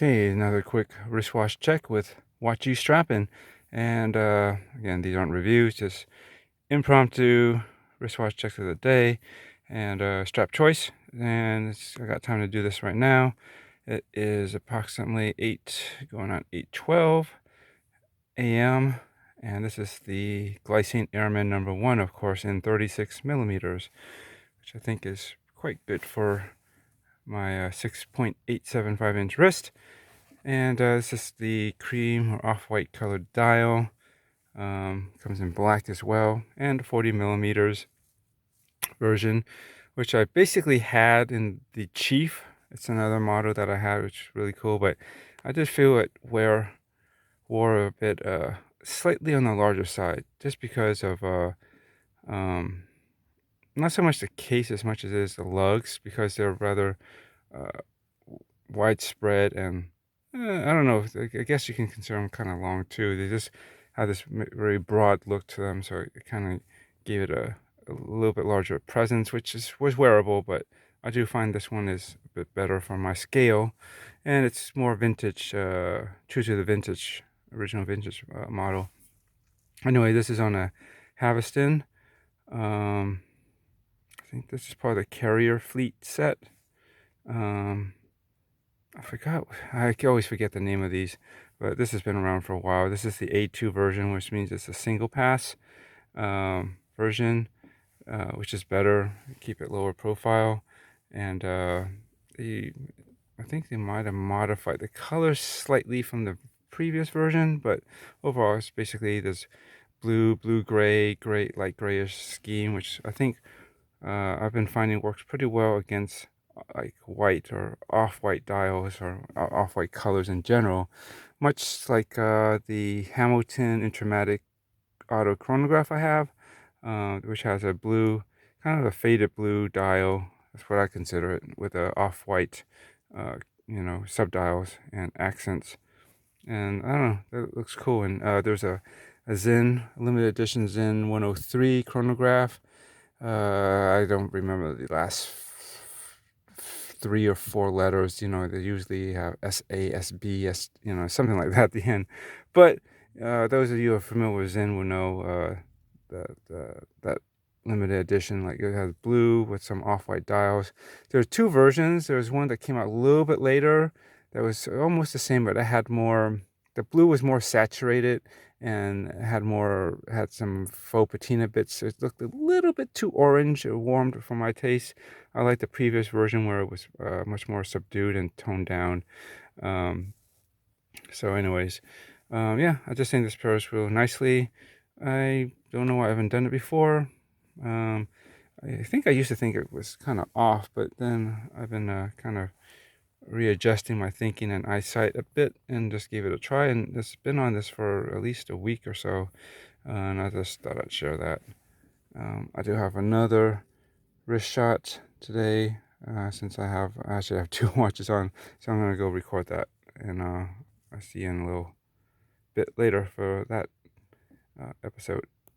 Okay, another quick wristwatch check with watchy Strappin. And again, these aren't reviews, just impromptu wristwatch checks of the day and strap choice. And I got time to do this right now. It is approximately 8 going on 8:12 a.m. And this is the Glycine Airman No.1, of course, in 36 millimeters, which I think is quite good for my 6.875 inch wrist. And this is the cream or off-white colored dial. Comes in black as well, and 40 millimeters version, which I basically had in the Chief. It's another model that I had, which is really cool, but I just feel it wore a bit slightly on the larger side, just because of um, not so much the case as much as it is the lugs, because they're rather uh, widespread and I don't know. I guess you can consider them kind of long too. They just have this very broad look to them, so it kind of gave it a little bit larger presence, which was wearable. But I do find this one is a bit better for my scale, and it's more vintage, true to the vintage, original vintage model. Anyway, this is on a Haveston. I think this is part of the Carrier fleet set. I forgot. I always forget the name of these, but this has been around for a while. This is the A2 version, which means it's a single pass version, which is better. Keep it lower profile, and I think they might have modified the color slightly from the previous version, but overall, it's basically this blue, gray, light grayish scheme, which I think I've been finding works pretty well against like white or off-white dials or off-white colors in general, much like the Hamilton Intermatic auto chronograph I have, which has a blue, kind of a faded blue dial. That's what I consider it, with a off-white, subdials and accents. And I don't know, that looks cool. And there's a Zen limited edition Zen 103 chronograph. I don't remember the last 3 or 4 letters. They usually have S-A, S-B, something like that at the end. But those of you who are familiar with Zen will know that limited edition, like it has blue with some off-white dials. There's 2 versions. There's one that came out a little bit later that was almost the same, but it had more, the blue was more saturated and had some faux patina bits. It looked a little bit too orange or warmed for my taste. I like the previous version where it was much more subdued and toned down. So anyways, yeah, I just think this pairs real nicely. I don't know why I haven't done it before. I think I used to think it was kind of off, but then I've been kind of readjusting my thinking and eyesight a bit and just gave it a try, and it's been on this for at least a week or so, and I just thought I'd share that. I do have another wrist shot today, since I actually have 2 watches on, so I'm going to go record that, and I'll see you in a little bit later for that episode.